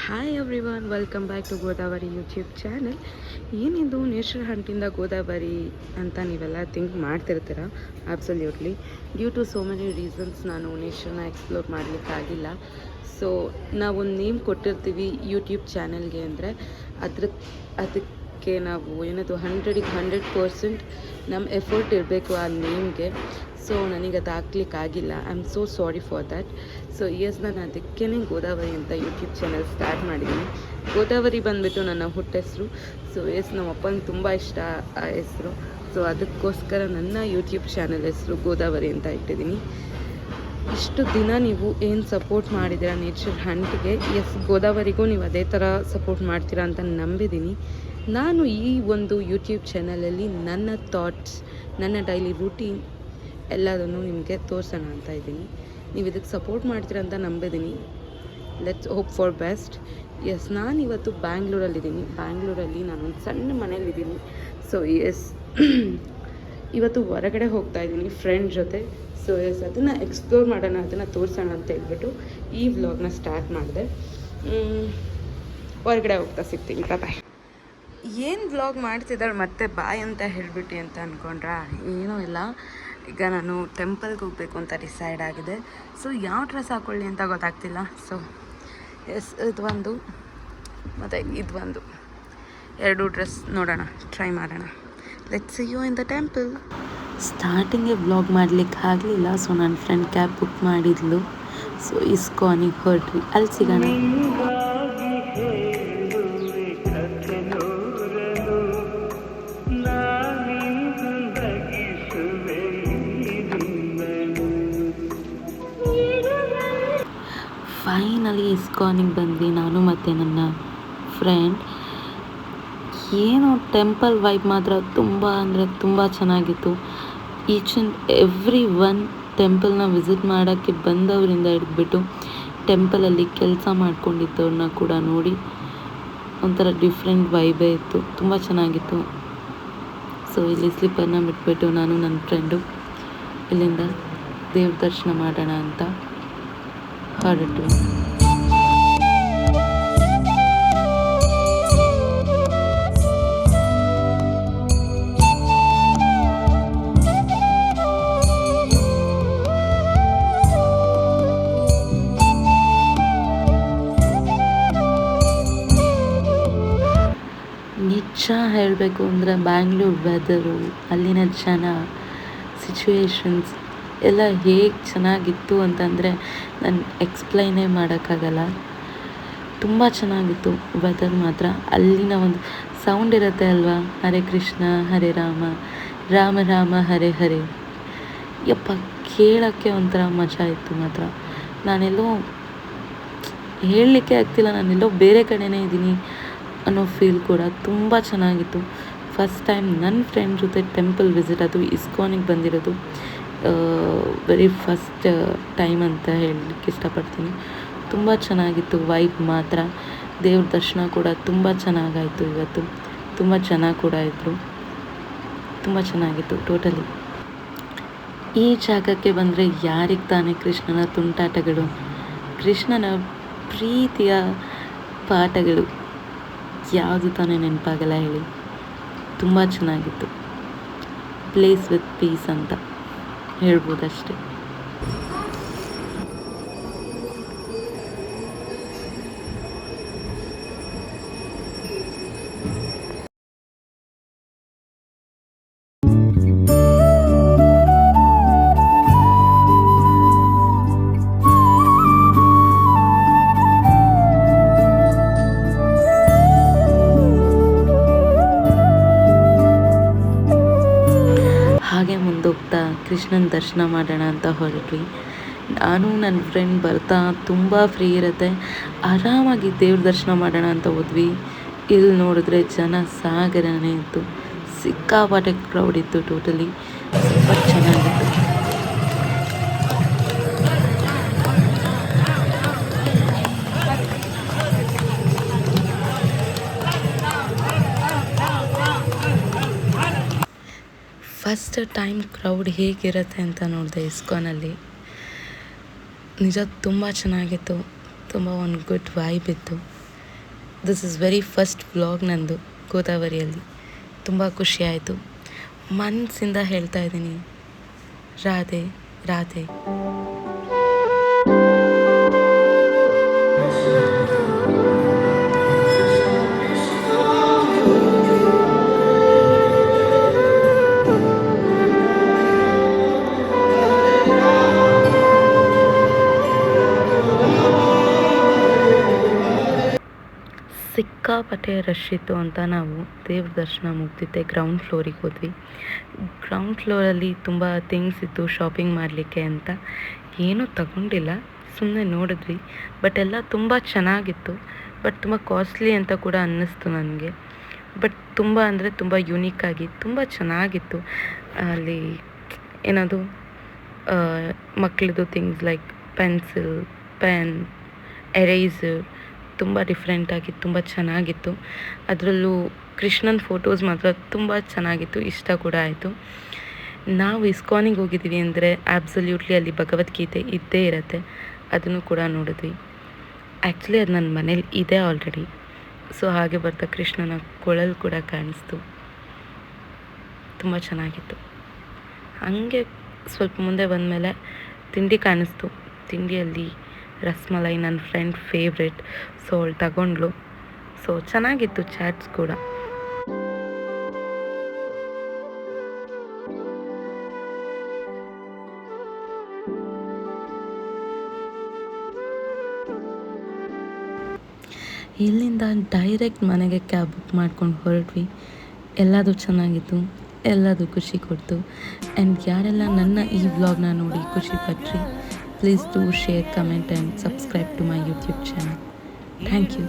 Hi everyone, welcome back to Godavari YouTube channel. ಏನಿದು nature ಹಂಟಿಂದ ಗೋದಾವರಿ ಅಂತ ನೀವೆಲ್ಲ ಥಿಂಕ್ ಮಾಡ್ತಿರ್ತೀರ. Absolutely due to so many reasons ನಾನು ನೇಚರ್ನ ಎಕ್ಸ್ಪ್ಲೋರ್ ಮಾಡಲಿಕ್ಕಾಗಿಲ್ಲ. ಸೊ ನಾವೊಂದು ನೇಮ್ ಕೊಟ್ಟಿರ್ತೀವಿ ಯೂಟ್ಯೂಬ್ ಚಾನಲ್ಗೆ ಅಂದರೆ ಅದಕ್ಕೆ ನಾವು ಏನದು 100% ನಮ್ಮ ಎಫರ್ಟ್ ಇರಬೇಕು ಆ ನೇಮ್ಗೆ. ಸೊ ನನಗೆ ಅದು ಹಾಕ್ಲಿಕ್ಕಾಗಿಲ್ಲ. I am so sorry for that. So ನಾನು ಅದಕ್ಕೇ ಗೋದಾವರಿ ಅಂತ ಯೂಟ್ಯೂಬ್ ಚಾನಲ್ ಸ್ಟಾರ್ಟ್ ಮಾಡಿದ್ದೀನಿ. ಗೋದಾವರಿ ಬಂದುಬಿಟ್ಟು ನನ್ನ ಹುಟ್ಟೆಸರು. ಸೊ ನಮ್ಮ ಅಪ್ಪನಿಗೆ ತುಂಬ ಇಷ್ಟ ಆ ಹೆಸರು. ಸೊ ಅದಕ್ಕೋಸ್ಕರ ನನ್ನ ಯೂಟ್ಯೂಬ್ ಚಾನಲ್ ಹೆಸರು ಗೋದಾವರಿ ಅಂತ ಇಟ್ಟಿದ್ದೀನಿ. ಇಷ್ಟು ದಿನ ನೀವು ಏನು ಸಪೋರ್ಟ್ ಮಾಡಿದ್ದೀರಾ ನೇಚರ್ ಹಂಟ್ಗೆ, ಗೋದಾವರಿಗೂ ನೀವು ಅದೇ ಥರ ಸಪೋರ್ಟ್ ಮಾಡ್ತೀರಾ ಅಂತ ನಂಬಿದ್ದೀನಿ. ನಾನು ಈ ಒಂದು ಯೂಟ್ಯೂಬ್ ಚಾನಲಲ್ಲಿ ನನ್ನ ಥಾಟ್ಸ್, ನನ್ನ ಡೈಲಿ ರೂಟೀನ್ ಎಲ್ಲದನ್ನು ನಿಮಗೆ ತೋರಿಸೋಣ ಅಂತ ಇದ್ದೀನಿ. ನೀವು ಇದಕ್ಕೆ ಸಪೋರ್ಟ್ ಮಾಡ್ತೀರ ಅಂತ ನಂಬಿದ್ದೀನಿ. Let's hope for best. ನಾನಿವತ್ತು ಬ್ಯಾಂಗ್ಳೂರಲ್ಲಿದ್ದೀನಿ. ಬ್ಯಾಂಗ್ಳೂರಲ್ಲಿ ನಾನೊಂದು ಸಣ್ಣ ಮನೇಲಿದ್ದೀನಿ. ಸೊ ಇವತ್ತು ಹೊರಗಡೆ ಹೋಗ್ತಾ ಇದ್ದೀನಿ ಫ್ರೆಂಡ್ ಜೊತೆ. ಸೊ ಅದನ್ನು ಎಕ್ಸ್ಪ್ಲೋರ್ ಮಾಡೋಣ, ಅದನ್ನು ತೋರಿಸೋಣ ಅಂತ ಹೇಳ್ಬಿಟ್ಟು ಈ ವ್ಲಾಗ್ನ ಸ್ಟಾರ್ಟ್ ಮಾಡಿದೆ. ಹೊರಗಡೆ ಹೋಗ್ತಾ ಸಿಗ್ತೀನಿ. ಬಾಯ್. ಏನು ವ್ಲಾಗ್ ಮಾಡ್ತಿದ್ದಾಳೆ ಮತ್ತೆ ಬಾಯ್ ಅಂತ ಹೇಳಿಬಿಟ್ಟು ಅಂತ ಅಂದ್ಕೊಂಡ್ರಾ? ಏನೂ ಇಲ್ಲ. ಈಗ ನಾನು ಟೆಂಪಲ್ಗೆ ಹೋಗಬೇಕು ಅಂತ ಡಿಸೈಡ್ ಆಗಿದೆ. ಸೊ ಯಾವ ಡ್ರೆಸ್ ಹಾಕ್ಕೊಳ್ಳಿ ಅಂತ ಗೊತ್ತಾಗ್ತಿಲ್ಲ. ಸೊ ಇದೊಂದು ಮತ್ತು ಇದೊಂದು, ಎರಡು ಡ್ರೆಸ್ ನೋಡೋಣ, ಟ್ರೈ ಮಾಡೋಣ. Let's see you in the temple. ಸ್ಟಾರ್ಟಿಂಗೇ ವ್ಲಾಗ್ ಮಾಡಲಿಕ್ಕೆ ಆಗಲಿಲ್ಲ. ಸೊ ನನ್ನ ಫ್ರೆಂಡ್ ಕ್ಯಾಬ್ ಬುಕ್ ಮಾಡಿದ್ಲು. ಸೊ ಇಸ್ಕಾನಿಗೆ ಹೊರಟ್ವಿ. ಅಲ್ಲಿ ಸಿಗೋಣ. ಫೈನಲಿ ಇಸ್ಕಾನಿಗೆ ಬಂದ್ವಿ ನಾನು ಮತ್ತು ನನ್ನ ಫ್ರೆಂಡ್. ಏನೋ ಟೆಂಪಲ್ ವೈಬ್ ಮಾತ್ರ ತುಂಬ ಅಂದರೆ ತುಂಬ ಚೆನ್ನಾಗಿತ್ತು. ಈಚ್ ಆ್ಯಂಡ್ ಎವ್ರಿ ಒನ್ ಟೆಂಪಲ್ನ ವಿಸಿಟ್ ಮಾಡೋಕ್ಕೆ ಬಂದವರಿಂದ ಹಿಡಿದ್ಬಿಟ್ಟು ಟೆಂಪಲಲ್ಲಿ ಕೆಲಸ ಮಾಡ್ಕೊಂಡಿದ್ದವ್ರನ್ನ ಕೂಡ ನೋಡಿ ಒಂಥರ ಡಿಫ್ರೆಂಟ್ ವೈಬೇ ಇತ್ತು. ತುಂಬ ಚೆನ್ನಾಗಿತ್ತು. ಸೊ ಇಲ್ಲಿ ಸ್ಲಿಪ್ಪರ್ನ ಬಿಟ್ಬಿಟ್ಟು ನಾನು ನನ್ನ ಫ್ರೆಂಡು ಇಲ್ಲಿಂದ ದೇವ್ರ ದರ್ಶನ ಮಾಡೋಣ ಅಂತ ಹೊರಟು. ನಿಜ ಹೇಳಬೇಕು ಅಂದರೆ ಬ್ಯಾಂಗ್ಳೂರ್ ವೆದರು, ಅಲ್ಲಿನ ಜನ, ಸಿಚುವೇಶನ್ಸ್ ಎಲ್ಲ ಹೇಗೆ ಚೆನ್ನಾಗಿತ್ತು ಅಂತಂದರೆ ನಾನು ಎಕ್ಸ್ಪ್ಲೈನೇ ಮಾಡೋಕ್ಕಾಗಲ್ಲ. ತುಂಬ ಚೆನ್ನಾಗಿತ್ತು ವೆದರ್ ಮಾತ್ರ. ಅಲ್ಲಿನ ಒಂದು ಸೌಂಡ್ ಇರುತ್ತೆ ಅಲ್ವಾ, ಹರೇ ಕೃಷ್ಣ ಹರೇ ರಾಮ ರಾಮ ರಾಮ ಹರೇ ಹರೇ, ಯಪ್ಪ ಕೇಳೋಕ್ಕೆ ಒಂಥರ ಮಜಾ ಇತ್ತು ಮಾತ್ರ. ನಾನೆಲ್ಲೋ ಹೇಳಲಿಕ್ಕೆ ಆಗ್ತಿಲ್ಲ, ನಾನೆಲ್ಲೋ ಬೇರೆ ಕಡೆನೇ ಇದ್ದೀನಿ ಅನ್ನೋ ಫೀಲ್ ಕೂಡ ತುಂಬ ಚೆನ್ನಾಗಿತ್ತು. ಫಸ್ಟ್ ಟೈಮ್ ನನ್ನ ಫ್ರೆಂಡ್ ಜೊತೆ ಟೆಂಪಲ್ ವಿಸಿಟ್, ಅದು ಇಸ್ಕಾನಿಗೆ ಬಂದಿರೋದು ವೆರಿ ಫಸ್ಟ್ ಟೈಮ್ ಅಂತ ಹೇಳಲಿಕ್ಕೆ ಇಷ್ಟಪಡ್ತೀನಿ. ತುಂಬ ಚೆನ್ನಾಗಿತ್ತು ವೈಬ್ ಮಾತ್ರ. ದೇವ್ರ ದರ್ಶನ ಕೂಡ ತುಂಬ ಚೆನ್ನಾಗಾಯಿತು. ಇವತ್ತು ತುಂಬ ಜನ ಕೂಡ ಇದ್ದರು. ತುಂಬ ಚೆನ್ನಾಗಿತ್ತು ಟೋಟಲಿ. ಈ ಜಾಗಕ್ಕೆ ಬಂದರೆ ಯಾರಿಗೆ ತಾನೇ ಕೃಷ್ಣನ ತುಂಟಾಟಗಳು, ಕೃಷ್ಣನ ಪ್ರೀತಿಯ ಪಾಠಗಳು ಯಾವುದು ತಾನೇ ನೆನಪಾಗಲ್ಲ ಹೇಳಿ. ತುಂಬ ಚೆನ್ನಾಗಿತ್ತು. ಪ್ಲೇಸ್ ವಿತ್ ಪೀಸ್ ಅಂತ ಹೇಳ್ಬೋದಷ್ಟೆ. ಹಾಗೆ ಮುಂದೋಗ್ತಾ ಕೃಷ್ಣನ ದರ್ಶನ ಮಾಡೋಣ ಅಂತ ಹೊರಟ್ವಿ. ನಾನು ನನ್ನ ಫ್ರೆಂಡ್ ಬರ್ತಾ ತುಂಬ ಫ್ರೀ ಇರುತ್ತೆ, ಆರಾಮಾಗಿ ದೇವ್ರ ದರ್ಶನ ಮಾಡೋಣ ಅಂತ ಹೋದ್ವಿ. ಇಲ್ಲಿ ನೋಡಿದ್ರೆ ಜನ ಸಾಗರನೇ ಇತ್ತು. ಸಿಕ್ಕಾಪಟ್ಟೆ ಕ್ರೌಡ್ ಇತ್ತು. ಟೋಟಲಿ ತುಂಬ ಚೆನ್ನಾಗಿತ್ತು. ಫಸ್ಟ್ ಟೈಮ್ ಕ್ರೌಡ್ ಹೇಗಿರುತ್ತೆ ಅಂತ ನೋಡಿದೆ ಇಸ್ಕಾನಲ್ಲಿ. ನಿಜ ತುಂಬ ಚೆನ್ನಾಗಿತ್ತು. ತುಂಬ ಒಂದು ಗುಡ್ ವೈಬ್ ಇತ್ತು. This is very first vlog ನಂದು ಗೋದಾವರಿಯಲ್ಲಿ. ತುಂಬ ಖುಷಿಯಾಯಿತು, ಮನಸ್ಸಿಂದ ಹೇಳ್ತಾ ಇದ್ದೀನಿ, ರಾಧೆ ರಾಧೆ. ಸಿಕ್ಕಾಪಟ್ಟೆ ರಶ್ ಇತ್ತು ಅಂತ ನಾವು ದೇವ್ರ ದರ್ಶನ ಮುಗ್ದಿದ್ದೆ ಗ್ರೌಂಡ್ ಫ್ಲೋರಿಗೆ ಹೋದ್ವಿ. ಗ್ರೌಂಡ್ ಫ್ಲೋರಲ್ಲಿ ತುಂಬ ಥಿಂಗ್ಸ್ ಇತ್ತು ಶಾಪಿಂಗ್ ಮಾಡಲಿಕ್ಕೆ ಅಂತ. ಏನೂ ತಗೊಂಡಿಲ್ಲ, ಸುಮ್ಮನೆ ನೋಡಿದ್ವಿ. ಬಟ್ ಎಲ್ಲ ತುಂಬ ಚೆನ್ನಾಗಿತ್ತು, ಬಟ್ ತುಂಬ ಕಾಸ್ಟ್ಲಿ ಅಂತ ಕೂಡ ಅನ್ನಿಸ್ತು ನನಗೆ. ಬಟ್ ತುಂಬ ಅಂದರೆ ತುಂಬ ಯುನೀಕಾಗಿ ತುಂಬ ಚೆನ್ನಾಗಿತ್ತು. ಅಲ್ಲಿ ಏನದು ಮಕ್ಕಳದು things like pencil, pen, eraser ತುಂಬ ಡಿಫ್ರೆಂಟಾಗಿ ತುಂಬ ಚೆನ್ನಾಗಿತ್ತು. ಅದರಲ್ಲೂ ಕೃಷ್ಣನ ಫೋಟೋಸ್ ಮಾತ್ರ ತುಂಬ ಚೆನ್ನಾಗಿತ್ತು, ಇಷ್ಟ ಕೂಡ ಆಯಿತು. ನಾವು ಇಸ್ಕಾನಿಗೆ ಹೋಗಿದ್ದೀವಿ ಅಂದರೆ ಆಬ್ಸಲ್ಯೂಟ್ಲಿ ಅಲ್ಲಿ ಭಗವದ್ಗೀತೆ ಇದ್ದೇ ಇರುತ್ತೆ, ಅದನ್ನು ಕೂಡ ನೋಡಿದ್ವಿ. ಆ್ಯಕ್ಚುಲಿ ಅದು ನನ್ನ ಮನೇಲಿ ಇದೆ ಆಲ್ರೆಡಿ. ಸೊ ಹಾಗೆ ಬರ್ತಾ ಕೃಷ್ಣನ ಕೊಳಲು ಕೂಡ ಕಾಣಿಸ್ತು, ತುಂಬ ಚೆನ್ನಾಗಿತ್ತು. ಹಾಗೆ ಸ್ವಲ್ಪ ಮುಂದೆ ಬಂದಮೇಲೆ ತಿಂಡಿ ಕಾಣಿಸ್ತು. ತಿಂಡಿಯಲ್ಲಿ ರಸ್ಮಲೈ ನನ್ನ ಫ್ರೆಂಡ್ ಫೇವ್ರೆಟ್, ಸೊ ಅವಳು ತಗೊಂಡ್ಳು. ಸೊ ಚೆನ್ನಾಗಿತ್ತು ಚಾಟ್ಸ್ ಕೂಡ. ಇಲ್ಲಿಂದ ಡೈರೆಕ್ಟ್ ಮನೆಗೆ ಕ್ಯಾಬ್ ಬುಕ್ ಮಾಡ್ಕೊಂಡು ಹೊರಟ್ವಿ. ಎಲ್ಲದೂ ಚೆನ್ನಾಗಿತ್ತು, ಎಲ್ಲದೂ ಖುಷಿ ಕೊಡ್ತು. ಆ್ಯಂಡ್ ಯಾರೆಲ್ಲ ನನ್ನ ಈ ವ್ಲಾಗ್ನ ನೋಡಿ ಖುಷಿ ಪಟ್ರಿ, please do share, comment and subscribe to my YouTube channel. Thank you.